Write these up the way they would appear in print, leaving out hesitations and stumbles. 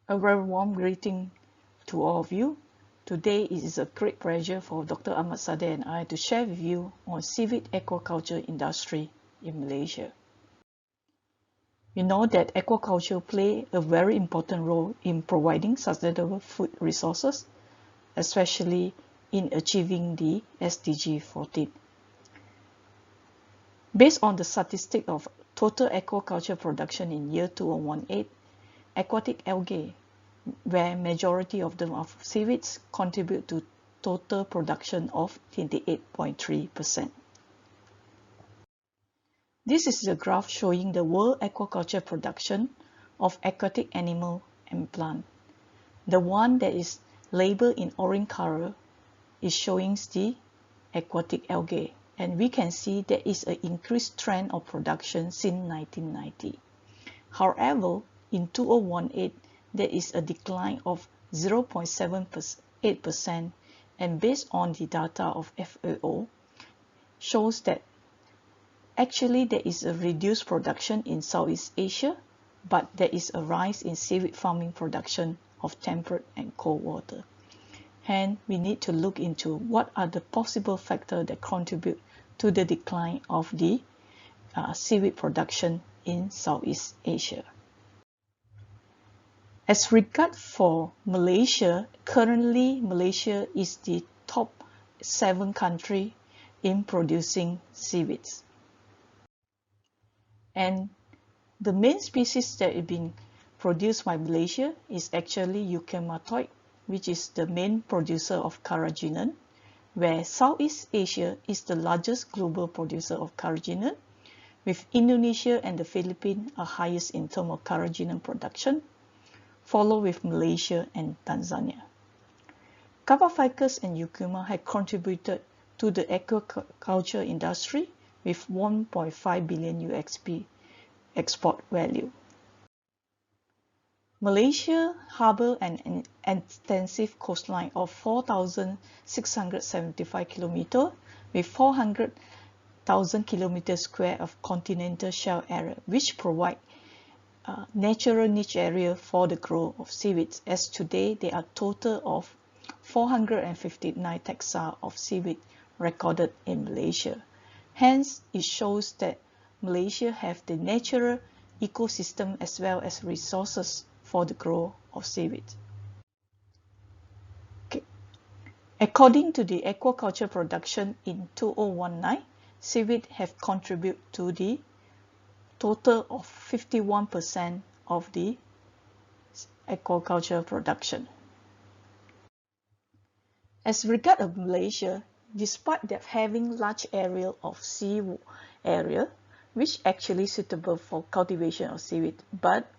A very warm greeting to all of you. Today it is a great pleasure for Dr. Ahmad Sadeh and I to share with you on seaweed aquaculture industry in Malaysia. You know that aquaculture plays a very important role in providing sustainable food resources, especially in achieving the SDG 14. Based on the statistic of total aquaculture production in year 2018, aquatic algae, where majority of them are seaweeds, contribute to total production of 28.3%. This is a graph showing the world aquaculture production of aquatic animal and plant. The one that is labeled in orange color is showing the aquatic algae, and we can see there is an increased trend of production since 1990. However, in 2018, there is a decline of 0.78%, and based on the data of FAO, shows that actually there is a reduced production in Southeast Asia, but there is a rise in seaweed farming production of temperate and cold water. Hence, we need to look into what are the possible factors that contribute to the decline of the seaweed production in Southeast Asia. As regard for Malaysia, currently Malaysia is the top 7 country in producing seaweeds. And the main species that is being produced by Malaysia is actually eukaryote, which is the main producer of carrageenan, where Southeast Asia is the largest global producer of carrageenan, with Indonesia and the Philippines are highest in terms of carrageenan production, followed with Malaysia and Tanzania. Kappa ficus and eukarya have contributed to the aquaculture industry with 1.5 billion USD export value. Malaysia harbors an extensive coastline of 4,675 km with 400,000 km square of continental shelf area, which provide natural niche area for the growth of seaweeds, as today there are total of 459 taxa of seaweed recorded in Malaysia. Hence, it shows that Malaysia have the natural ecosystem as well as resources for the growth of seaweed. Okay. According to the aquaculture production in 2019, seaweed have contributed to the total of 51% of the aquaculture production. As regard of Malaysia, despite that having large area of sea area, which actually suitable for cultivation of seaweed, but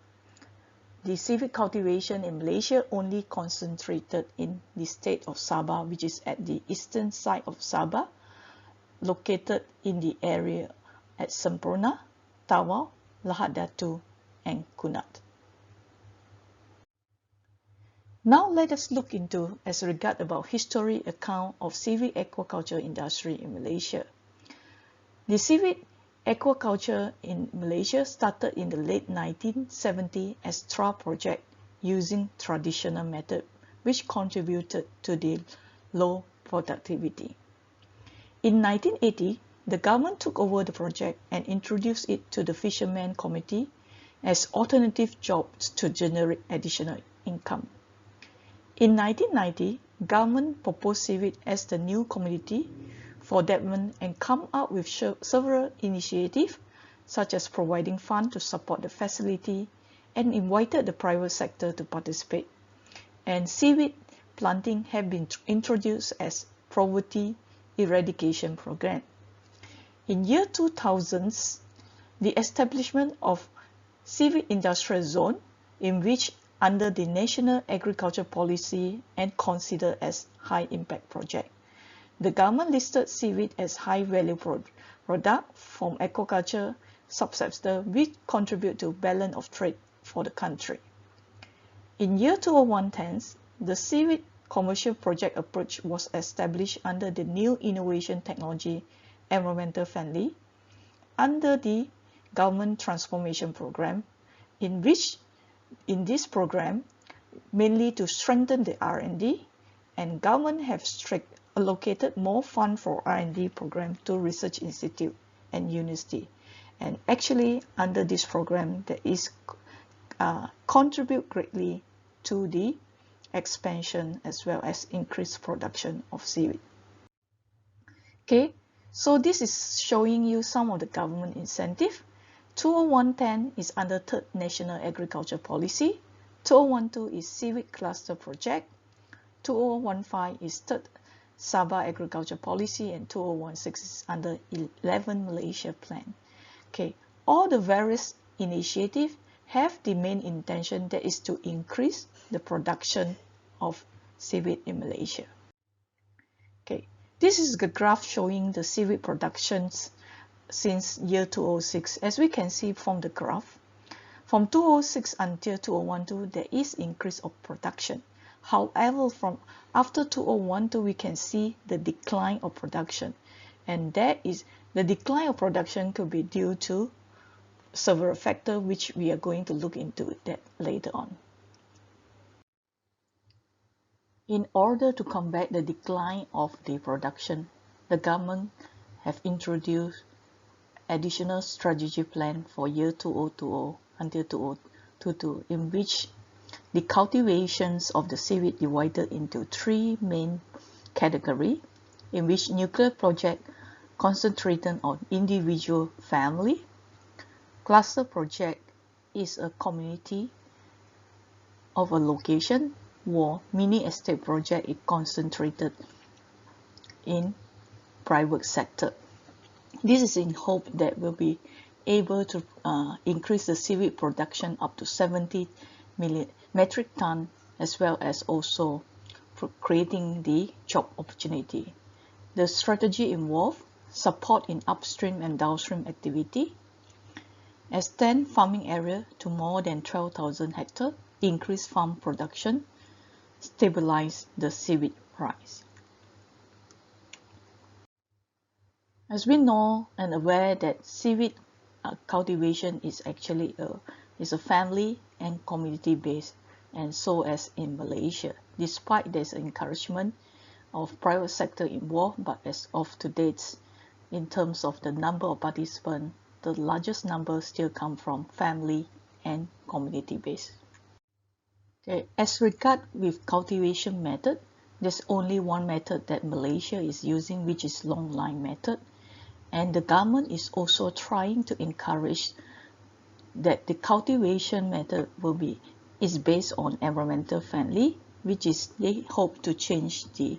the seaweed cultivation in Malaysia only concentrated in the state of Sabah, which is at the eastern side of Sabah, located in the area at Semporna, Tawau, Lahad Datu, and Kunat. Now let us look into as regard about history account of seaweed aquaculture industry in Malaysia. The seaweed aquaculture in Malaysia started in the late 1970s as trial project using traditional method, which contributed to the low productivity. In 1980, the government took over the project and introduced it to the Fishermen Committee as alternative jobs to generate additional income. In 1990, government proposed seaweed as the new commodity for development and come up with several initiatives such as providing funds to support the facility and invited the private sector to participate. And seaweed planting have been introduced as poverty eradication program. In year 2000s, the establishment of seaweed industrial zone, in which under the National Agriculture Policy and considered as high impact project. The government listed seaweed as high value product from aquaculture subsector, which contribute to balance of trade for the country. In year 2010, the seaweed commercial project approach was established under the new innovation technology environmental friendly under the government transformation program, in which in this program mainly to strengthen the R&D, and government have allocated more fund for R&D program to research institute and university. And actually, under this program, there is contribute greatly to the expansion as well as increased production of seaweed. Okay, so this is showing you some of the government incentive. 20110 is under third National Agriculture Policy. 2012 is Seaweed Cluster Project. 2015 is third Sabah Agriculture Policy, and 2016 is under 11 Malaysia Plan. Okay, all the various initiatives have the main intention that is to increase the production of seaweed in Malaysia. Okay, this is the graph showing the seaweed productions since year 2006. As we can see from the graph, from 2006 until 2012, there is increase of production. However, from after 2012, we can see the decline of production, and that is the decline of production could be due to several factors, which we are going to look into that later on. In order to combat the decline of the production, the government have introduced additional strategy plan for year 2020 until 2022, in which the cultivations of the seaweed divided into three main categories, in which nuclear project concentrated on individual family, cluster project is a community of a location, while mini estate project is concentrated in private sector. This is in hope that we'll be able to increase the seaweed production up to 70 million metric ton, as well as also creating the job opportunity. The strategy involves support in upstream and downstream activity, extend farming area to more than 12,000 hectares, increase farm production, stabilize the seaweed price. As we know and aware that seaweed cultivation is actually a family and community based, and so as in Malaysia, despite there's encouragement of private sector involved, but as of to date, in terms of the number of participants, the largest number still come from family and community based. Okay, as regard with cultivation method, there's only one method that Malaysia is using, which is long line method, and the government is also trying to encourage that the cultivation method is based on environmental friendly, which is they hope to change the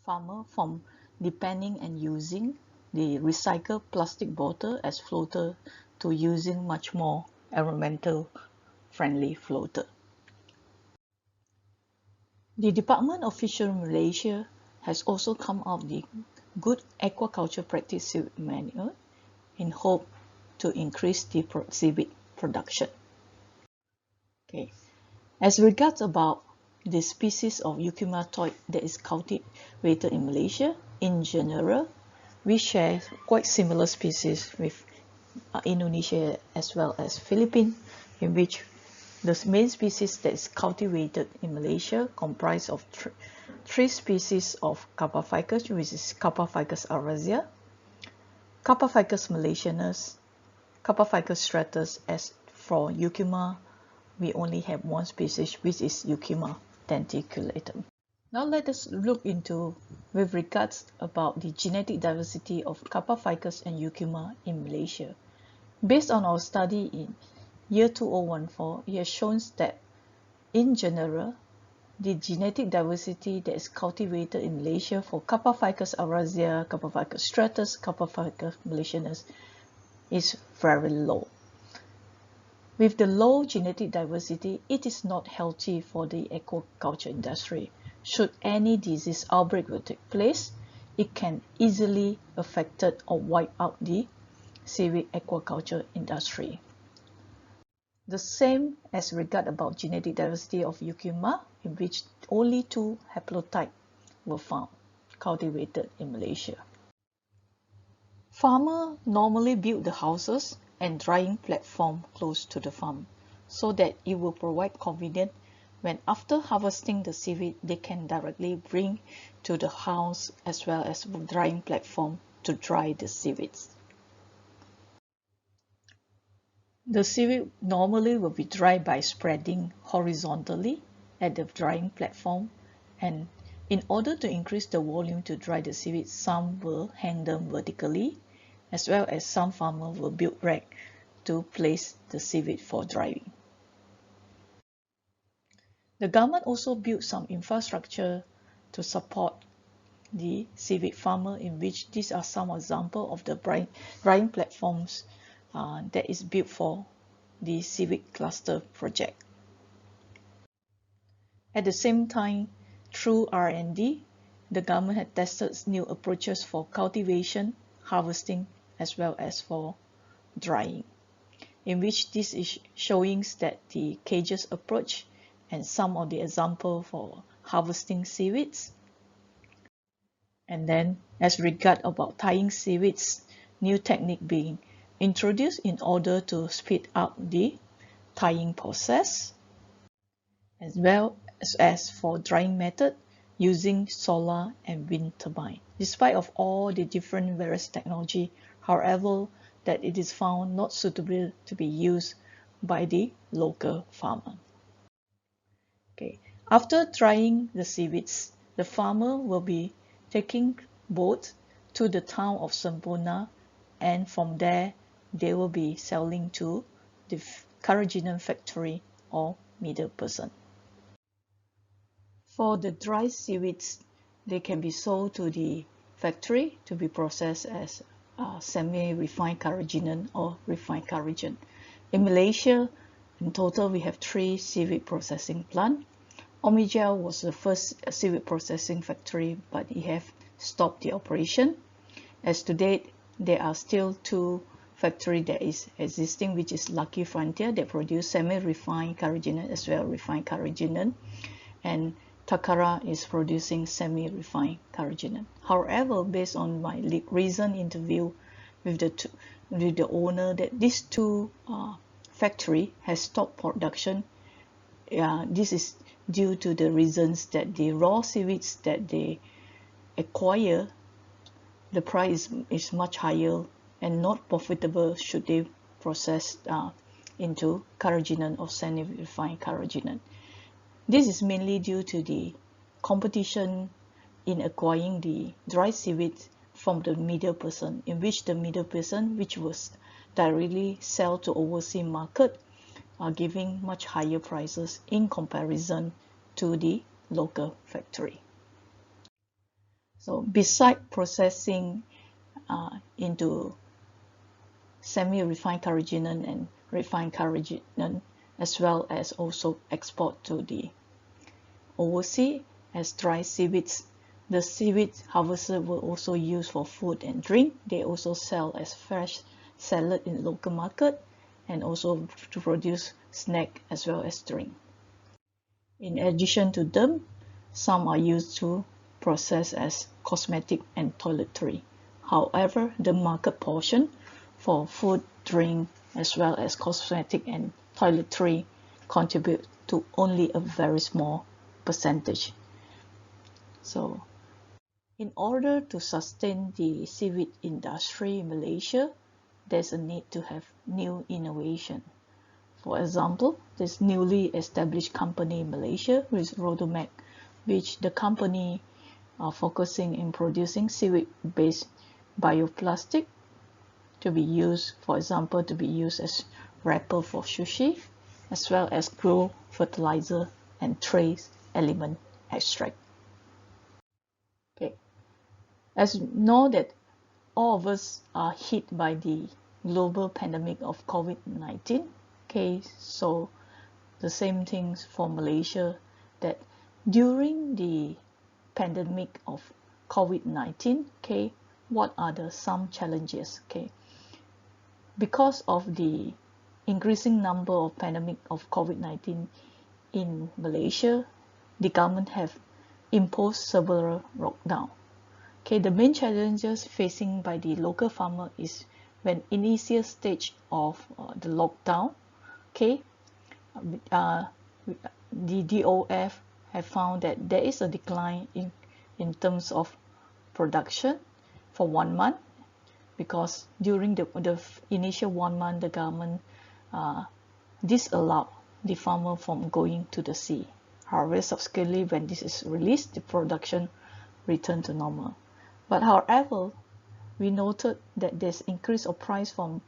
farmer from depending and using the recycled plastic bottle as floater to using much more environmental friendly floater. The Department of Fisheries Malaysia has also come out with the Good Aquaculture Practice Manual in hope to increase the seaweed production. Okay, as regards about the species of euchematode that is cultivated in Malaysia, in general, we share quite similar species with Indonesia as well as Philippines, in which the main species that is cultivated in Malaysia comprise of three species of Kappa ficus, which is Kappa ficus ourisia, Kappa ficus malaysianus, Kappa ficus striatus. As for euchema, we only have one species, which is Euchema denticulatum. Now let us look into with regards about the genetic diversity of Kappa ficus and Euchema in Malaysia. Based on our study in year 2014, it has shown that in general, the genetic diversity that is cultivated in Malaysia for Kappa ficus ourisia, Kappa ficus striatus, Kappa ficus malaysianus is very low. With the low genetic diversity, it is not healthy for the aquaculture industry. Should any disease outbreak will take place, it can easily affect or wipe out the seaweed aquaculture industry. The same as regard about genetic diversity of Euchema, in which only 2 haplotypes were found cultivated in Malaysia. Farmers normally build the houses and drying platform close to the farm so that it will provide convenient when after harvesting the seaweed, they can directly bring to the house as well as drying platform to dry the seaweeds. The seaweed normally will be dried by spreading horizontally at the drying platform, and in order to increase the volume to dry the seaweed, some will hang them vertically, as well as some farmers will build rack to place the seaweed for drying. The government also built some infrastructure to support the seaweed farmer, in which these are some examples of the drying platforms that is built for the seaweed cluster project. At the same time, through R&D, the government had tested new approaches for cultivation, harvesting, as well as for drying, in which this is showing that the cages approach and some of the example for harvesting seaweeds. And then as regard about tying seaweeds, new technique being introduced in order to speed up the tying process, as well as for drying method using solar and wind turbine. Despite of all the different various technology, however, that it is found not suitable to be used by the local farmer. Okay. After drying the seaweeds, the farmer will be taking boat to the town of Sempurna, and from there they will be selling to the carrageenan factory or middle person. For the dry seaweeds, they can be sold to the factory to be processed as semi-refined carrageenan or refined carrageen. In Malaysia, in total, we have 3 seaweed processing plants. Omijel was the first seaweed processing factory, but it have stopped the operation. As to date, there are still 2 factories that is existing, which is Lucky Frontier that produce semi-refined carrageenan as well refined carrageenan, and Takara is producing semi-refined carrageenan. However, based on my recent interview with the owner, that these 2 factory has stopped production. This is due to the reasons that the raw seaweeds that they acquire, the price is much higher and not profitable should they process into carrageenan or semi-refined carrageenan. This is mainly due to the competition in acquiring the dry seaweed from the middle person, in which the middle person, which was directly sell to overseas market, are giving much higher prices in comparison to the local factory. So beside processing into semi-refined carrageenan and refined carrageenan, as well as also export to the overseas as dry seaweeds, the seaweed harvested will also use for food and drink. They also sell as fresh salad in the local market, and also to produce snack as well as drink. In addition to them, some are used to process as cosmetic and toiletry. However, the market portion for food, drink, as well as cosmetic and toiletry contribute to only a very small percentage. So, in order to sustain the seaweed industry in Malaysia, there's a need to have new innovation. For example, this newly established company in Malaysia is Rodomac, which the company are focusing in producing seaweed-based bioplastic to be used, for example, to be used as wrapper for sushi, as well as grow fertilizer and trace element extract. Okay, as you know that all of us are hit by the global pandemic of COVID-19. Okay, so the same things for Malaysia, that during the pandemic of COVID-19, okay, what are the some challenges? Okay, because of the increasing number of pandemic of COVID-19 in Malaysia, the government have imposed several lockdown. Okay, the main challenges facing by the local farmer is when initial stage of the lockdown. Okay, the DOF have found that there is a decline in terms of production for 1 month, because during the initial 1 month the government disallowed the farmer from going to the sea. However, subsequently when this is released, the production returned to normal. But however, we noted that there's increase of price from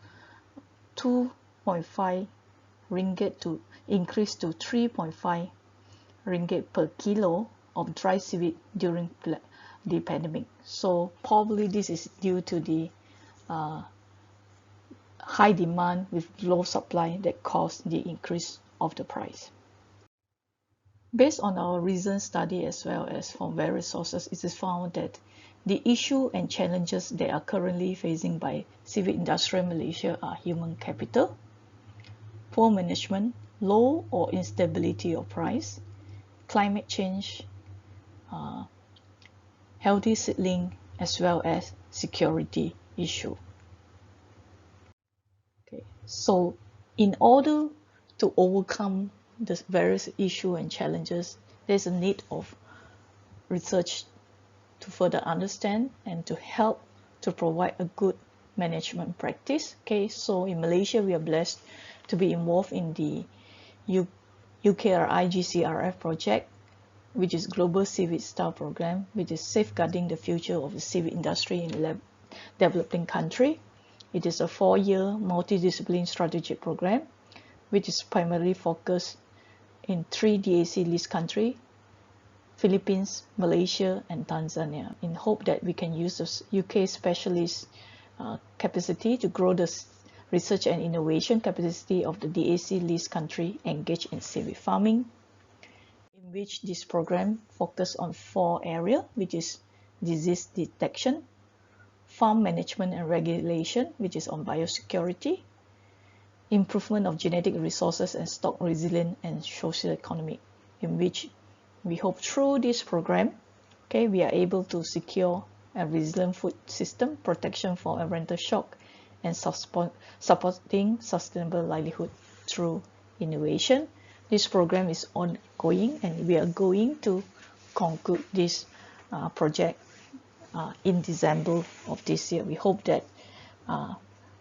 2.5 ringgit to increase to 3.5 ringgit per kilo of dry seaweed during the pandemic. So probably this is due to the high demand with low supply that caused the increase of the price. Based on our recent study as well as from various sources, it is found that the issue and challenges that are currently facing by seaweed industry in Malaysia are human capital, poor management, low or instability of price, climate change, healthy seedling, as well as security issue. Okay, so in order to overcome the various issues and challenges, there's a need of research to further understand and to help to provide a good management practice. Okay, so in Malaysia, we are blessed to be involved in the UKRI GCRF project, which is Global Seaweed Star Program, which is safeguarding the future of the seaweed industry in developing country. It is a 4-year multidisciplinary strategic program, which is primarily focused in 3 DAC list countries: Philippines, Malaysia, and Tanzania, in hope that we can use the UK specialist capacity to grow the research and innovation capacity of the DAC list country engaged in seaweed farming, in which this program focused on 4 areas, which is disease detection, farm management and regulation, which is on biosecurity, improvement of genetic resources and stock resilience, and social economic, in which we hope through this program, okay, we are able to secure a resilient food system, protection for environmental shock, and supporting sustainable livelihood through innovation. This program is ongoing, and we are going to conclude this project in December of this year. We hope that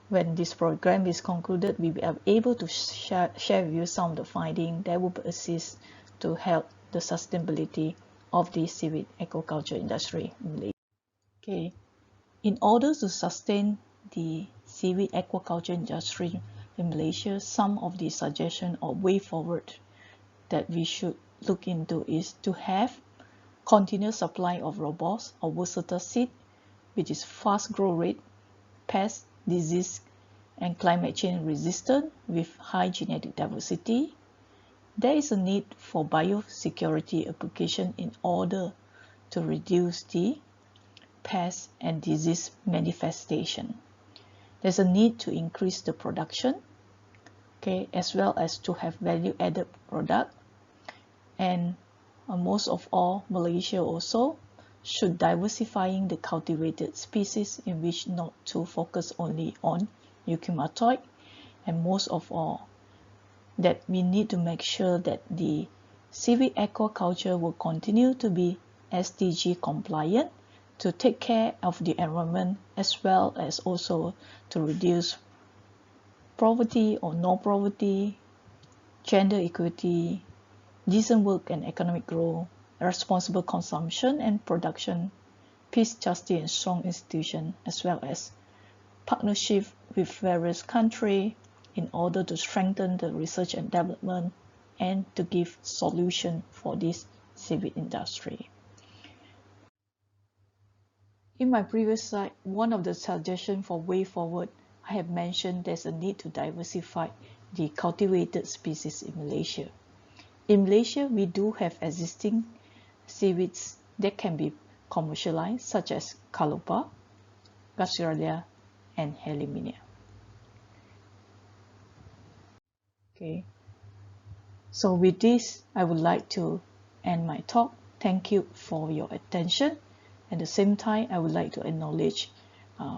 when this program is concluded, we will be able to share with you some of the findings that will assist to help the sustainability of the seaweed aquaculture industry in Malaysia. Okay, in order to sustain the seaweed aquaculture industry in Malaysia, some of the suggestions or way forward that we should look into is to have continuous supply of robust or versatile seed, which is fast growth rate, pest, disease, and climate change resistant with high genetic diversity. There is a need for biosecurity application in order to reduce the pest and disease manifestation. There's a need to increase the production, okay, as well as to have value-added product. And most of all, Malaysia also should diversifying the cultivated species, in which not to focus only on euchymatoid, and most of all, that we need to make sure that the seaweed aquaculture will continue to be SDG compliant, to take care of the environment, as well as also to reduce poverty or no poverty, gender equity, decent work and economic growth, responsible consumption and production, peace, justice, and strong institution, as well as partnership with various countries in order to strengthen the research and development and to give solution for this seaweed industry. In my previous slide, one of the suggestions for way forward, I have mentioned there's a need to diversify the cultivated species in Malaysia. In Malaysia, we do have existing seaweeds that can be commercialized, such as Calopa, Gasseralia, and Heliminia. Okay, so with this, I would like to end my talk. Thank you for your attention. At the same time, I would like to acknowledge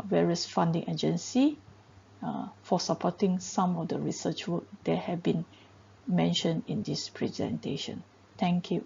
various funding agencies for supporting some of the research work that have been mentioned in this presentation. Thank you.